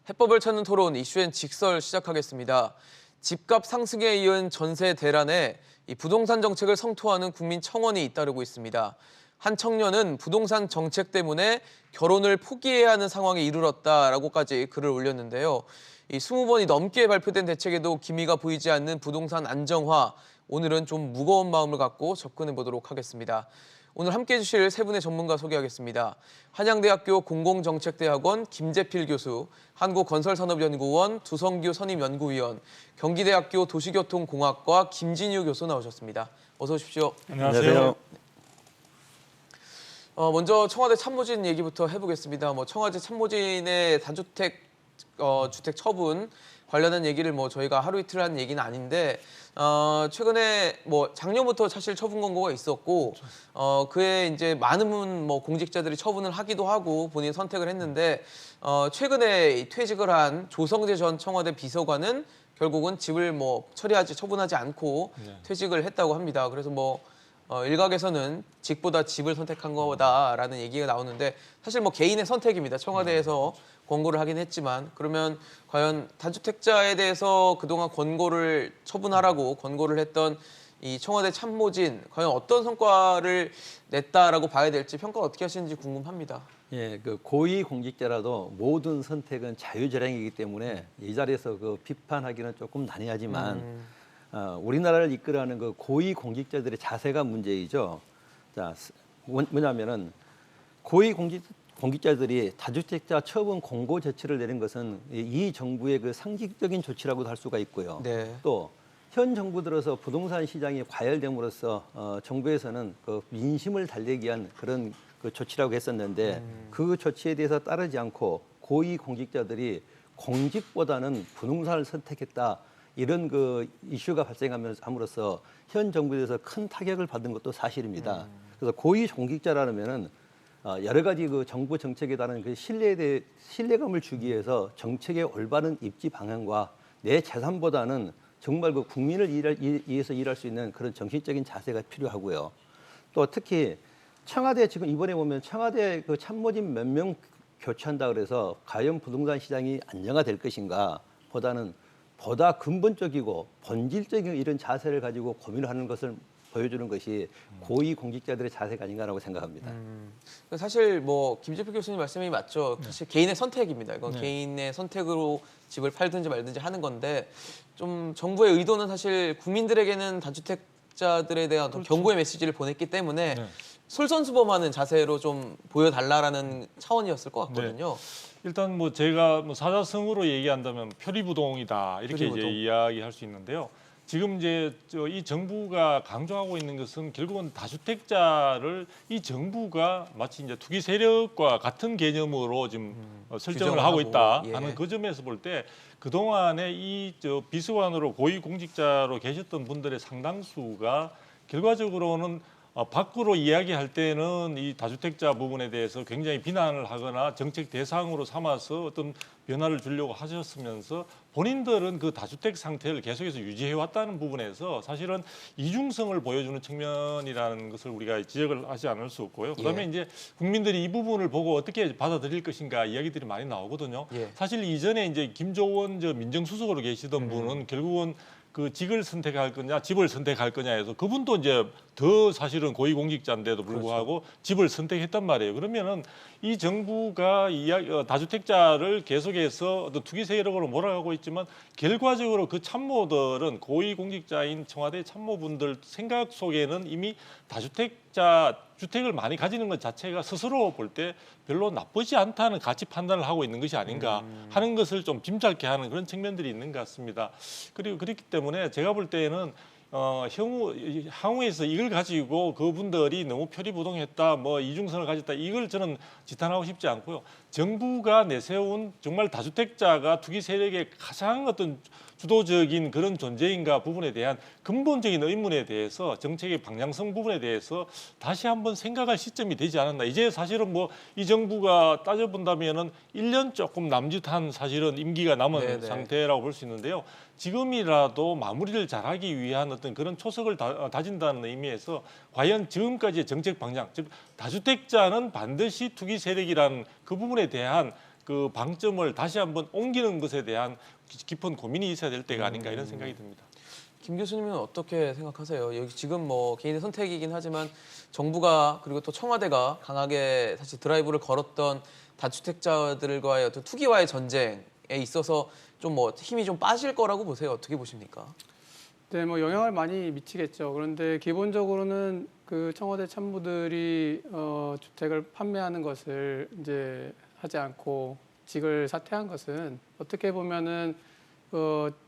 해법을 찾는 토론 이슈엔 직설 시작하겠습니다. 집값 상승에 이은 전세 대란에 이 부동산 정책을 성토하는 국민청원이 잇따르고 있습니다. 한 청년은 부동산 정책 때문에 결혼을 포기해야 하는 상황에 이르렀다라고까지 글을 올렸는데요. 이 20번이 넘게 발표된 대책에도 기미가 보이지 않는 부동산 안정화, 오늘은 좀 무거운 마음을 갖고 접근해 보도록 하겠습니다. 오늘 함께해 주실 세 분의 전문가 소개하겠습니다. 한양대학교 공공정책대학원 김재필 교수, 한국건설산업연구원 두성규 선임연구위원, 경기대학교 도시교통공학과 김진유 교수 나오셨습니다. 어서 오십시오. 안녕하세요. 먼저 청와대 참모진 얘기부터 해보겠습니다. 청와대 참모진의 다주택 주택 처분 관련한 얘기를 저희가 하루 이틀 한 얘기는 아닌데 최근에 작년부터 사실 처분 권고가 있었고 그에 이제 많은 공직자들이 처분을 하기도 하고 본인 선택을 했는데 최근에 퇴직을 한 조성재 전 청와대 비서관은 결국은 집을 처분하지 않고 퇴직을 했다고 합니다. 그래서 일각에서는 직보다 집을 선택한 거다라는 얘기가 나오는데 사실 개인의 선택입니다. 청와대에서 권고를 하긴 했지만 그러면 과연 다주택자에 대해서 그동안 권고를 처분하라고 권고를 했던 이 청와대 참모진 과연 어떤 성과를 냈다라고 봐야 될지 평가 어떻게 하시는지 궁금합니다. 예, 그 고위 공직자라도 모든 선택은 자유재량이기 때문에 이 자리에서 비판하기는 조금 난해하지만 우리나라를 이끌어가는 그 고위 공직자들의 자세가 문제이죠. 자, 뭐냐면은 고위 공직자들이 다주택자 처분 공고 조치를 내린 것은 이 정부의 그 상징적인 조치라고도 할 수가 있고요. 네. 또 현 정부 들어서 부동산 시장이 과열됨으로써 정부에서는 그 민심을 달래기 위한 그런 그 조치라고 했었는데 그 조치에 대해서 따르지 않고 고위 공직자들이 공직보다는 부동산을 선택했다. 이런 그 이슈가 발생함으로써 현 정부에 대해서 큰 타격을 받은 것도 사실입니다. 그래서 고위 공직자라면은 여러 가지 그 정부 정책에 따른 그 신뢰감을 주기 위해서 정책의 올바른 입지 방향과 내 재산보다는 정말 그 국민을 위해서 일할 수 있는 그런 정신적인 자세가 필요하고요. 또 특히 청와대 지금 이번에 보면 청와대 그 참모진 몇 명 교체한다 그래서 과연 부동산 시장이 안정화될 것인가 보다는 보다 근본적이고 본질적인 이런 자세를 가지고 고민을 하는 것을 보여주는 것이 고위 공직자들의 자세가 아닌가라고 생각합니다. 사실 김재필 교수님 말씀이 맞죠. 사실 개인의 선택입니다. 이건 개인의 선택으로 집을 팔든지 말든지 하는 건데 좀 정부의 의도는 사실 국민들에게는 다주택자들에 대한 어떤 경고의 메시지를 보냈기 때문에 솔선수범하는 자세로 좀 보여달라라는 차원이었을 것 같거든요. 일단 제가 사자성어로 얘기한다면 표리부동이다 이렇게 표리부동. 이제 이야기할 수 있는데요. 지금 이제 이 정부가 강조하고 있는 것은 결국은 다주택자를 이 정부가 마치 이제 투기 세력과 같은 개념으로 지금 설정을 하고 있다 하는 그 점에서 볼 때 그동안에 이 비서관으로 고위 공직자로 계셨던 분들의 상당수가 결과적으로는 밖으로 이야기할 때는 이 다주택자 부분에 대해서 굉장히 비난을 하거나 정책 대상으로 삼아서 어떤 변화를 주려고 하셨으면서 본인들은 그 다주택 상태를 계속해서 유지해왔다는 부분에서 사실은 이중성을 보여주는 측면이라는 것을 우리가 지적을 하지 않을 수 없고요. 그다음에 이제 국민들이 이 부분을 보고 어떻게 받아들일 것인가 이야기들이 많이 나오거든요. 사실 이전에 이제 김조원 민정수석으로 계시던 분은 결국은 그 직을 선택할 거냐, 집을 선택할 거냐 해서 그분도 이제 더 사실은 고위공직자인데도 불구하고 집을 선택했단 말이에요. 그러면은 이 정부가 다주택자를 계속해서 어떤 투기 세력으로 몰아가고 있지만 결과적으로 그 참모들은 고위공직자인 청와대 참모분들 생각 속에는 이미 다주택자 주택을 많이 가지는 것 자체가 스스로 볼 때 별로 나쁘지 않다는 가치 판단을 하고 있는 것이 아닌가 하는 것을 좀 짐작케 하는 그런 측면들이 있는 것 같습니다. 그리고 그렇기 때문에 제가 볼 때는 향후에서 이걸 가지고 그분들이 너무 표리부동했다, 이중성을 가졌다 이걸 저는 지탄하고 싶지 않고요. 정부가 내세운 정말 다주택자가 투기 세력의 가장 어떤 주도적인 그런 존재인가 부분에 대한 근본적인 의문에 대해서 정책의 방향성 부분에 대해서 다시 한번 생각할 시점이 되지 않았나. 이제 사실은 이 정부가 따져본다면은 1년 조금 남짓한 사실은 임기가 남은 상태라고 볼 수 있는데요. 지금이라도 마무리를 잘하기 위한 어떤 그런 초석을 다진다는 의미에서 과연 지금까지의 정책 방향, 즉 다주택자는 반드시 투기 세력이라는 그 부분에 대한 그 방점을 다시 한번 옮기는 것에 대한 깊은 고민이 있어야 될 때가 아닌가 이런 생각이 듭니다. 김 교수님은 어떻게 생각하세요? 여기 지금 뭐 개인의 선택이긴 하지만 정부가 그리고 또 청와대가 강하게 사실 드라이브를 걸었던 다주택자들과의 어떤 투기와의 전쟁에 있어서 좀 뭐 힘이 좀 빠질 거라고 보세요. 어떻게 보십니까? 네, 뭐 영향을 많이 미치겠죠. 그런데 기본적으로는 그 청와대 참모들이 주택을 판매하는 것을 이제 하지 않고 직을 사퇴한 것은 어떻게 보면은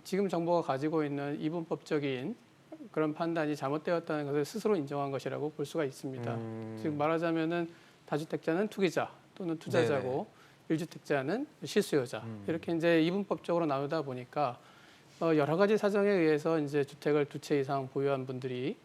지금 정부가 가지고 있는 이분법적인 그런 판단이 잘못되었다는 것을 스스로 인정한 것이라고 볼 수가 있습니다. 즉 말하자면은 다주택자는 투기자 또는 투자자고 일주택자는 실수요자 이렇게 이제 이분법적으로 나누다 보니까 여러 가지 사정에 의해서 이제 주택을 2채 이상 보유한 분들이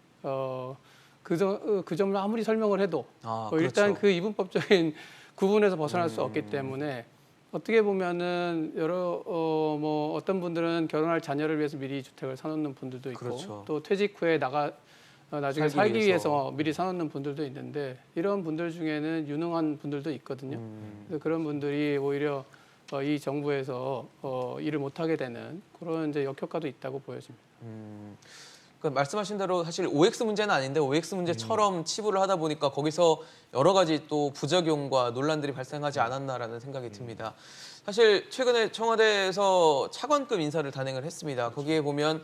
그 점을 아무리 설명을 해도 일단 그렇죠. 그 이분법적인 구분에서 벗어날 수 없기 때문에 어떻게 보면은 뭐 어떤 분들은 결혼할 자녀를 위해서 미리 주택을 사놓는 분들도 있고 그렇죠. 또 퇴직 후에 나중에 살기 살기 위해서. 위해서 미리 사놓는 분들도 있는데 이런 분들 중에는 유능한 분들도 있거든요. 그래서 그런 분들이 오히려 이 정부에서 일을 못하게 되는 그런 이제 역효과도 있다고 보여집니다. 그러니까 말씀하신 대로 사실 OX 문제는 아닌데 OX 문제처럼 치부를 하다 보니까 거기서 여러 가지 또 부작용과 논란들이 발생하지 않았나라는 생각이 듭니다. 사실 최근에 청와대에서 차관급 인사를 단행을 했습니다. 거기에 보면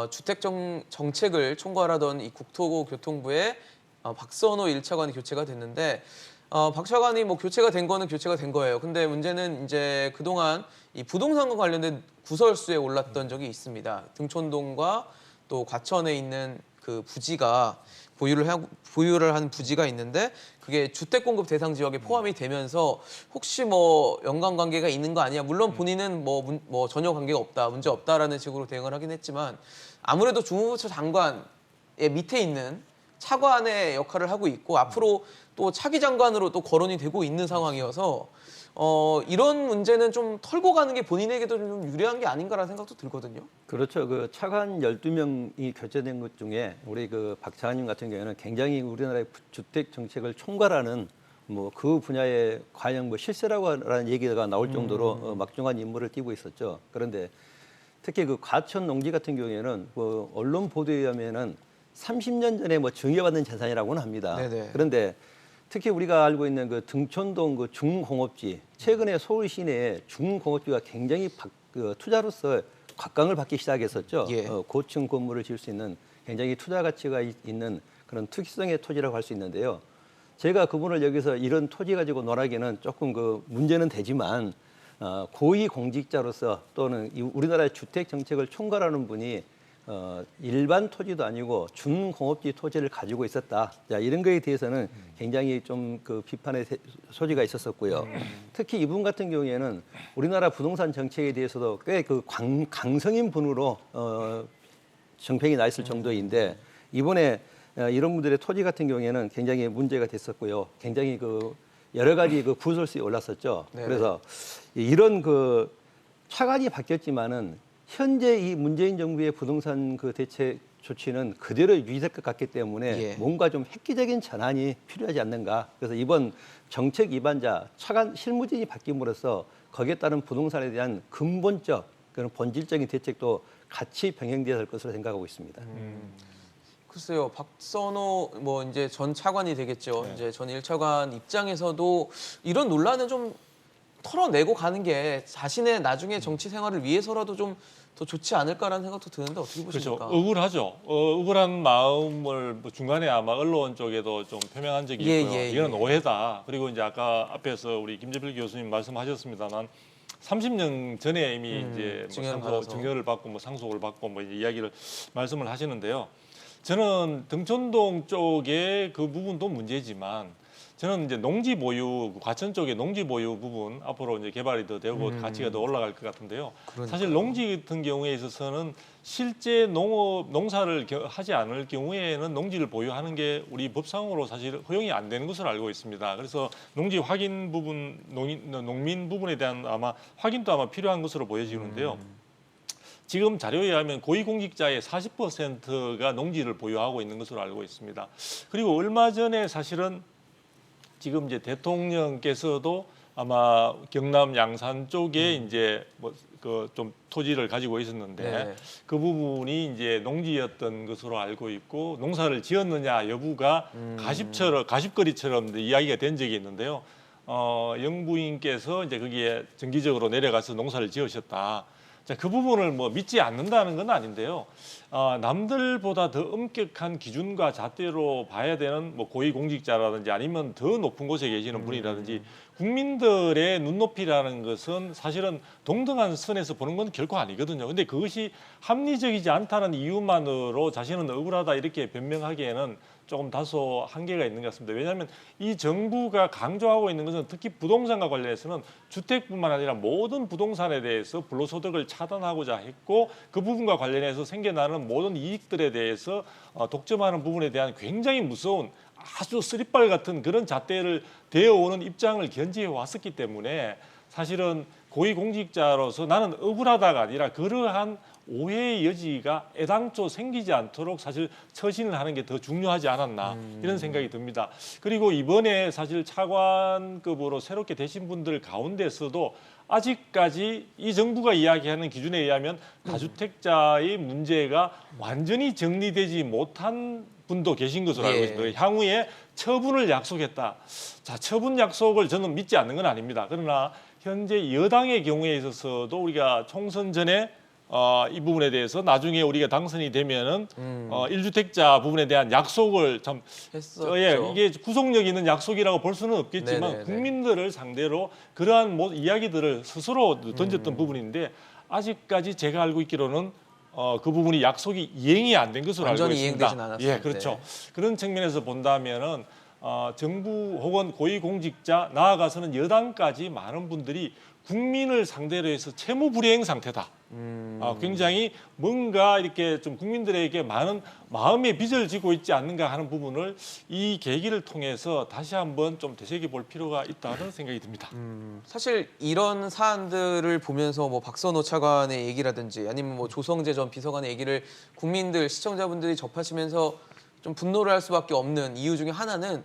주택 정책을 총괄하던 이 국토교통부의 박선호 1차관이 교체가 됐는데 박 차관이 뭐 교체가 된 거는 교체가 된 거예요. 근데 문제는 이제 그동안 이 부동산과 관련된 구설수에 올랐던 적이 있습니다. 등촌동과 또 과천에 있는 그 부지가 보유를 한 부지가 있는데 그게 주택 공급 대상 지역에 포함이 되면서 혹시 뭐 연관관계가 있는 거 아니야? 물론 본인은 뭐 전혀 관계가 없다, 문제 없다라는 식으로 대응을 하긴 했지만 아무래도 주무부처 장관의 밑에 있는 차관의 역할을 하고 있고 앞으로 또 차기 장관으로 또 거론이 되고 있는 상황이어서 이런 문제는 좀 털고 가는 게 본인에게도 좀 유리한 게 아닌가라는 생각도 들거든요. 그렇죠. 그 차관 12명이 교체된 것 중에 우리 그 박 차관님 같은 경우에는 굉장히 우리나라의 주택 정책을 총괄하는 뭐 그 분야에 과연 뭐 실세라고라는 얘기가 나올 정도로 막중한 임무를 띠고 있었죠. 그런데 특히 그 과천 농지 같은 경우에는 뭐 언론 보도에 의하면은 30년 전에 뭐 증여받은 재산이라고는 합니다. 네네. 그런데 특히 우리가 알고 있는 그 등촌동 그 중공업지, 최근에 서울 시내에 중공업지가 굉장히 그 투자로서 곽강을 받기 시작했었죠. 예. 고층 건물을 지을 수 있는 굉장히 투자 가치가 있는 그런 특수성의 토지라고 할 수 있는데요. 제가 그분을 여기서 이런 토지 가지고 논하기는 조금 그 문제는 되지만 고위 공직자로서 또는 우리나라의 주택 정책을 총괄하는 분이 일반 토지도 아니고 준공업지 토지를 가지고 있었다. 자, 이런 거에 대해서는 굉장히 좀 그 비판의 소지가 있었었고요. 특히 이분 같은 경우에는 우리나라 부동산 정책에 대해서도 꽤 그 강성인 분으로 정평이 나 있을 정도인데 이번에 이런 분들의 토지 같은 경우에는 굉장히 문제가 됐었고요. 굉장히 그 여러 가지 그 구설수에 올랐었죠. 네네. 그래서 이런 그 차관이 바뀌었지만은 현재 이 문재인 정부의 부동산 그 대책 조치는 그대로 유지될 것 같기 때문에 예. 뭔가 좀 획기적인 전환이 필요하지 않는가. 그래서 이번 정책 위반자 차관 실무진이 바뀜으로써 거기에 따른 부동산에 대한 근본적 그런 본질적인 대책도 같이 병행돼야 할 것으로 생각하고 있습니다. 글쎄요, 박선호 뭐 이제 전 차관이 되겠죠. 이제 전 1차관 입장에서도 이런 논란은 좀 털어내고 가는 게 자신의 나중에 정치 생활을 위해서라도 좀 더 좋지 않을까라는 생각도 드는데 어떻게 그렇죠. 보십니까? 억울하죠. 억울한 마음을 뭐 중간에 아마 언론 쪽에도 좀 표명한 적이 예, 있고요. 예, 이건 예. 오해다. 그리고 이제 아까 앞에서 우리 김재필 교수님 말씀하셨습니다만 30년 전에 이미 이제 증여를 뭐 받아서. 증여를 받고 뭐 상속을 받고 뭐 이야기를 말씀을 하시는데요. 저는 등촌동 쪽의 그 부분도 문제지만 저는 이제 농지 보유 과천 쪽의 농지 보유 부분 앞으로 이제 개발이 더 되고 가치가 더 올라갈 것 같은데요. 사실 농지 같은 경우에 있어서는 실제 농사를 하지 않을 경우에는 농지를 보유하는 게 우리 법상으로 사실 허용이 안 되는 것으로 알고 있습니다. 그래서 농지 확인 부분, 농민 부분에 대한 아마 확인도 아마 필요한 것으로 보여지는데요. 지금 자료에 의하면 고위공직자의 40%가 농지를 보유하고 있는 것으로 알고 있습니다. 그리고 얼마 전에 사실은 지금 이제 대통령께서도 아마 경남 양산 쪽에 이제 뭐 그 좀 토지를 가지고 있었는데 네. 그 부분이 이제 농지였던 것으로 알고 있고 농사를 지었느냐 여부가 가십거리처럼 이야기가 된 적이 있는데요. 영부인께서 이제 거기에 정기적으로 내려가서 농사를 지으셨다. 자, 그 부분을 뭐 믿지 않는다는 건 아닌데요. 남들보다 더 엄격한 기준과 잣대로 봐야 되는 뭐 고위공직자라든지 아니면 더 높은 곳에 계시는 분이라든지 국민들의 눈높이라는 것은 사실은 동등한 선에서 보는 건 결코 아니거든요. 근데 그것이 합리적이지 않다는 이유만으로 자신은 억울하다 이렇게 변명하기에는 조금 다소 한계가 있는 것 같습니다. 왜냐하면 이 정부가 강조하고 있는 것은 특히 부동산과 관련해서는 주택뿐만 아니라 모든 부동산에 대해서 불로소득을 차단하고자 했고 그 부분과 관련해서 생겨나는 모든 이익들에 대해서 독점하는 부분에 대한 굉장히 무서운 아주 쓰리빨 같은 그런 잣대를 대어오는 입장을 견지해 왔었기 때문에 사실은 고위공직자로서 나는 억울하다가 아니라 그러한 오해의 여지가 애당초 생기지 않도록 사실 처신을 하는 게 더 중요하지 않았나 이런 생각이 듭니다. 그리고 이번에 사실 차관급으로 새롭게 되신 분들 가운데서도 아직까지 이 정부가 이야기하는 기준에 의하면 다주택자의 문제가 완전히 정리되지 못한 분도 계신 것으로 알고 예. 있습니다. 향후에 처분을 약속했다. 자, 처분 약속을 저는 믿지 않는 건 아닙니다. 그러나 현재 여당의 경우에 있어서도 우리가 총선 전에 이 부분에 대해서 나중에 우리가 당선이 되면은 1주택자 부분에 대한 약속을 참 했었죠. 이게 구속력 있는 약속이라고 볼 수는 없겠지만 네네네. 국민들을 상대로 그러한 이야기들을 스스로 던졌던 부분인데 아직까지 제가 알고 있기로는 그 부분이 약속이 이행이 안 된 것으로 알고 완전히 있습니다. 이행되진 않았을 예, 그렇죠. 그런 측면에서 본다면은 정부 혹은 고위공직자 나아가서는 여당까지 많은 분들이 국민을 상대로 해서 채무 불이행 상태다. 굉장히 뭔가 이렇게 좀 국민들에게 많은 마음의 빚을 지고 있지 않는가 하는 부분을 이 계기를 통해서 다시 한번 좀 되새겨볼 필요가 있다는 생각이 듭니다. 사실 이런 사안들을 보면서 뭐 박선호 차관의 얘기라든지 아니면 뭐 조성재 전 비서관의 얘기를 국민들 시청자분들이 접하시면서 좀 분노를 할 수밖에 없는 이유 중에 하나는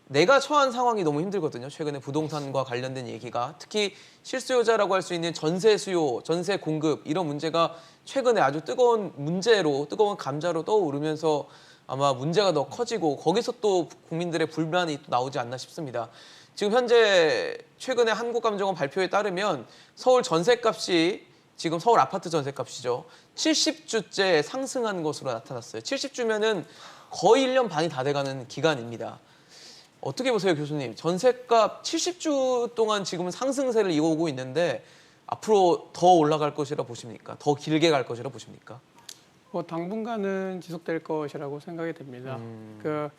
내가 처한 상황이 너무 힘들거든요. 최근에 부동산과 관련된 얘기가 특히 실수요자라고 할 수 있는 전세 수요, 전세 공급 이런 문제가 최근에 아주 뜨거운 문제로 뜨거운 감자로 떠오르면서 아마 문제가 더 커지고 거기서 또 국민들의 불만이 또 나오지 않나 싶습니다. 지금 현재 최근에 한국감정원 발표에 따르면 서울 전세값이 지금 서울 아파트 전세값이죠. 70주째 상승한 것으로 나타났어요. 70주면은 거의 1년 반이 다 돼가는 기간입니다. 어떻게 보세요, 교수님? 전세값 70주 동안 지금은 상승세를 이어오고 있는데 앞으로 더 올라갈 것이라 보십니까? 더 길게 갈 것이라 보십니까? 뭐 당분간은 지속될 것이라고 생각이 됩니다. 그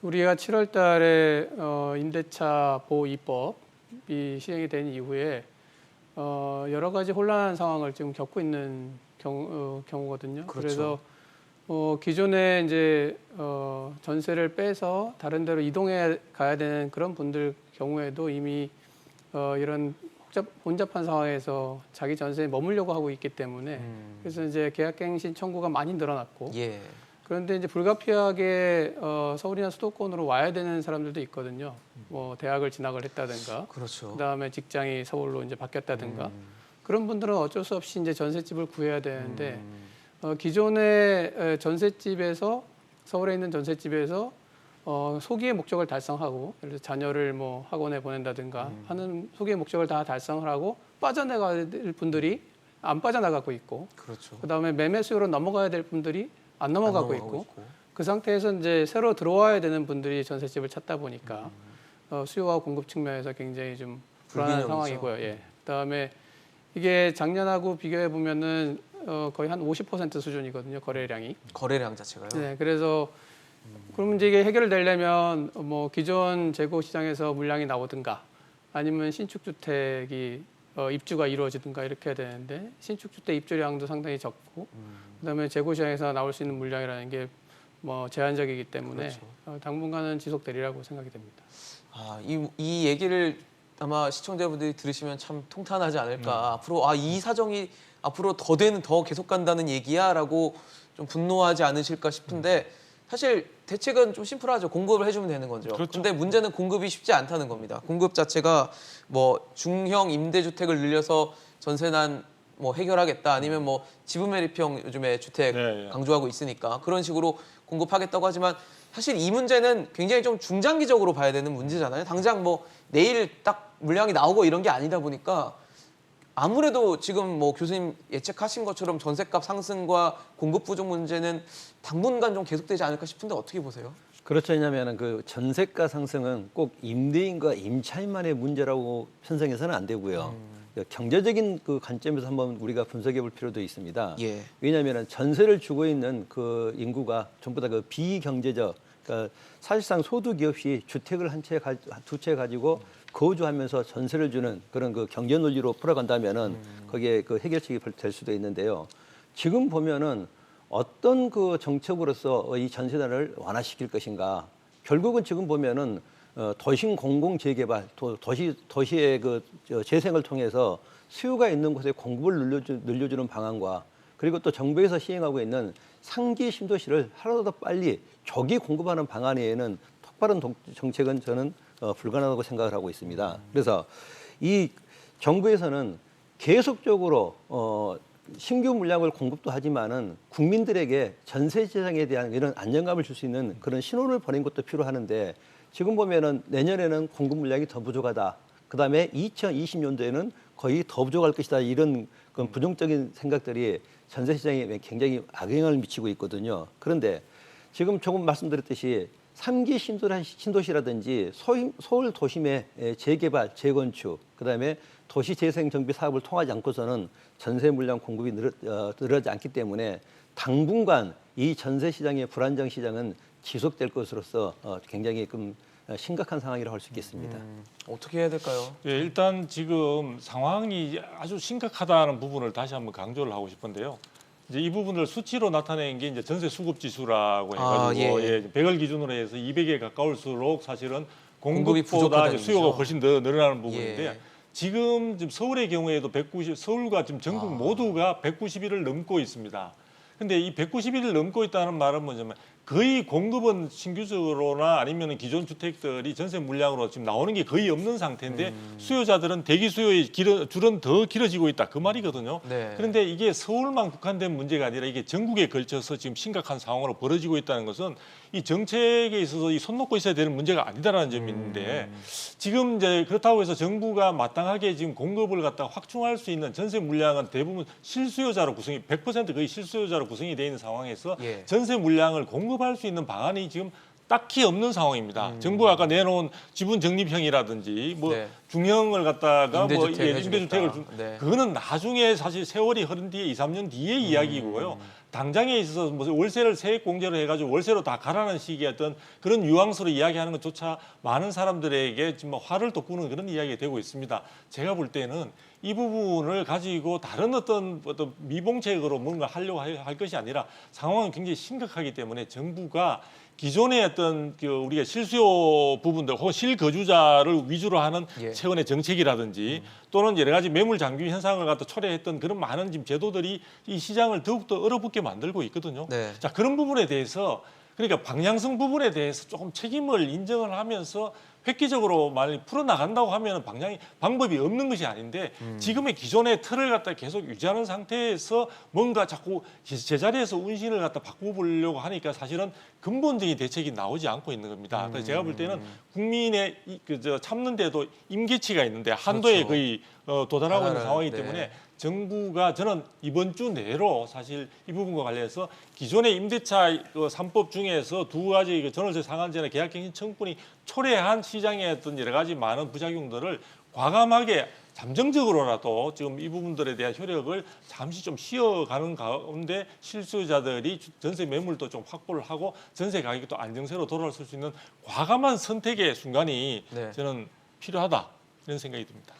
우리가 7월달에 임대차 보호 입법이 시행이 된 이후에 여러 가지 혼란한 상황을 지금 겪고 있는 경우거든요. 그렇죠. 그래서 기존에 이제 전세를 빼서 다른 데로 이동해 가야 되는 그런 분들 경우에도 이미 이런 혼잡한 상황에서 자기 전세에 머물려고 하고 있기 때문에 그래서 이제 계약갱신 청구가 많이 늘어났고 예. 그런데 이제 불가피하게 서울이나 수도권으로 와야 되는 사람들도 있거든요. 뭐 대학을 진학을 했다든가, 그렇죠. 그다음에 직장이 서울로 이제 바뀌었다든가 그런 분들은 어쩔 수 없이 이제 전셋집을 구해야 되는데 기존의 전셋집에서 서울에 있는 전셋집에서 소기의 목적을 달성하고 예를 들어 자녀를 뭐 학원에 보낸다든가 하는 소기의 목적을 다 달성을 하고 빠져나가야 될 분들이 안 빠져나가고 있고 그렇죠. 그다음에 매매 수요로 넘어가야 될 분들이 안 넘어가고 있고 그 상태에서 이제 새로 들어와야 되는 분들이 전셋집을 찾다 보니까 수요와 공급 측면에서 굉장히 좀 불안한 불균형이죠. 상황이고요. 예. 그다음에 이게 작년하고 비교해 보면은 거의 한 50% 수준이거든요. 거래량이. 거래량 자체가요? 네. 그래서 그러면 이제 이게 해결되려면 뭐 기존 재고 시장에서 물량이 나오든가 아니면 신축 주택이 입주가 이루어지든가 이렇게 해야 되는데 신축 주택 입주량도 상당히 적고 그다음에 재고 시장에서 나올 수 있는 물량이라는 게 뭐 제한적이기 때문에 그렇죠. 당분간은 지속되리라고 생각이 됩니다. 이 얘기를 아마 시청자분들이 들으시면 참 통탄하지 않을까. 앞으로 이 사정이 앞으로 더 계속 간다는 얘기야라고 좀 분노하지 않으실까 싶은데 사실 대책은 좀 심플하죠. 공급을 해주면 되는 거죠. 그렇죠. 근데 문제는 공급이 쉽지 않다는 겁니다. 공급 자체가 뭐 중형 임대주택을 늘려서 전세난 뭐 해결하겠다 아니면 뭐 지분매립형 요즘에 주택 네, 예. 강조하고 있으니까 그런 식으로 공급하겠다고 하지만 사실 이 문제는 굉장히 좀 중장기적으로 봐야 되는 문제잖아요. 당장 뭐 내일 딱 물량이 나오고 이런 게 아니다 보니까 아무래도 지금 뭐 교수님 예측하신 것처럼 전셋값 상승과 공급 부족 문제는 당분간 좀 계속되지 않을까 싶은데 어떻게 보세요? 그렇죠. 왜냐하면 그 전세가 상승은 꼭 임대인과 임차인만의 문제라고 편성해서는 안 되고요. 경제적인 그 관점에서 한번 우리가 분석해 볼 필요도 있습니다. 예. 왜냐하면 전세를 주고 있는 그 인구가 전부 다 그 비경제적, 그러니까 사실상 소득이 없이 주택을 두 채 가지고 거주하면서 전세를 주는 그런 그 경제 논리로 풀어간다면은 거기에 그 해결책이 될 수도 있는데요. 지금 보면은 어떤 그 정책으로서 이 전세난을 완화시킬 것인가? 결국은 지금 보면은 도심 공공 재개발, 도시의 그 재생을 통해서 수요가 있는 곳에 공급을 늘려주는 방안과 그리고 또 정부에서 시행하고 있는 상기 신도시를 하루도 더 빨리 조기 공급하는 방안에는 똑바른 정책은 저는 불가능하다고 생각을 하고 있습니다. 그래서 이 정부에서는 계속적으로 신규 물량을 공급도 하지만은 국민들에게 전세 시장에 대한 이런 안정감을 줄 수 있는 그런 신호를 보낸 것도 필요하는데 지금 보면은 내년에는 공급 물량이 더 부족하다. 그다음에 2020년도에는 거의 더 부족할 것이다. 이런 그런 부정적인 생각들이 전세 시장에 굉장히 악영향을 미치고 있거든요. 그런데 지금 조금 말씀드렸듯이 3기 신도시라든지 서울 도심의 재개발, 재건축, 그다음에 도시 재생 정비 사업을 통하지 않고서는 전세 물량 공급이 늘어나지 않기 때문에 당분간 이 전세 시장의 불안정 시장은 지속될 것으로서 굉장히 심각한 상황이라고 할 수 있겠습니다. 어떻게 해야 될까요? 예, 일단 지금 상황이 아주 심각하다는 부분을 다시 한번 강조를 하고 싶은데요. 이제 이 부분을 수치로 나타낸 게 이제 전세 수급 지수라고 해가지고 예. 100을 기준으로 해서 200에 가까울수록 사실은 공급이 공급보다 부족하다는 이제 수요가 얘기죠. 훨씬 더 늘어나는 부분인데 예. 지금 서울의 경우에도 190, 서울과 지금 전국 모두가 190일을 넘고 있습니다. 근데 이 190일을 넘고 있다는 말은 뭐냐면 거의 공급은 신규적으로나 아니면 기존 주택들이 전세 물량으로 지금 나오는 게 거의 없는 상태인데 수요자들은 대기 수요의 줄은 더 길어지고 있다. 그 말이거든요. 네. 그런데 이게 서울만 국한된 문제가 아니라 이게 전국에 걸쳐서 지금 심각한 상황으로 벌어지고 있다는 것은 이 정책에 있어서 이 손 놓고 있어야 되는 문제가 아니다라는 점이 있는데 지금 이제 그렇다고 해서 정부가 마땅하게 지금 공급을 갖다가 확충할 수 있는 전세 물량은 대부분 실수요자로 구성이 100% 거의 실수요자로 구성이 되어 있는 상황에서 예. 전세 물량을 공급할 수 있는 방안이 지금 딱히 없는 상황입니다. 정부가 아까 내놓은 지분 적립형이라든지 뭐 네. 중형을 갖다가 임대주택 뭐 해주겠다. 임대주택을 네. 그거는 나중에 사실 세월이 흐른 뒤에 2, 3년 뒤의 이야기고요. 당장에 있어서 무슨 월세를 세액공제로 해가지고 월세로 다 가라는 식의 어떤 그런 뉘앙스로 이야기하는 것조차 많은 사람들에게 지금 화를 돋구는 그런 이야기가 되고 있습니다. 제가 볼 때는 이 부분을 가지고 다른 어떤 미봉책으로 뭔가 하려고 할 것이 아니라 상황은 굉장히 심각하기 때문에 정부가 기존의 어떤 우리가 실수요 부분들 혹은 실거주자를 위주로 하는 예. 최근의 정책이라든지 또는 여러 가지 매물 잠금 현상을 갖다 초래했던 그런 많은 지금 제도들이 이 시장을 더욱더 얼어붙게 만들고 있거든요. 네. 자, 그런 부분에 대해서 그러니까 방향성 부분에 대해서 조금 책임을 인정을 하면서 획기적으로 많이 풀어나간다고 하면 방법이 없는 것이 아닌데 지금의 기존의 틀을 갖다 계속 유지하는 상태에서 뭔가 자꾸 제자리에서 운신을 갖다 바꿔보려고 하니까 사실은 근본적인 대책이 나오지 않고 있는 겁니다. 그래서 제가 볼 때는 국민의 참는데도 임계치가 있는데 한도에 그렇죠. 거의 도달하고 있는 상황이기 네. 때문에 정부가 저는 이번 주 내로 사실 이 부분과 관련해서 기존의 임대차 3법 중에서 두 가지 전월세 상한제나 계약갱신 청구권이 초래한 시장의 어떤 여러 가지 많은 부작용들을 과감하게 잠정적으로라도 지금 이 부분들에 대한 효력을 잠시 좀 쉬어가는 가운데 실수요자들이 전세 매물도 좀 확보를 하고 전세 가격이 또 안정세로 돌아올 수 있는 과감한 선택의 순간이 네. 저는 필요하다 이런 생각이 듭니다.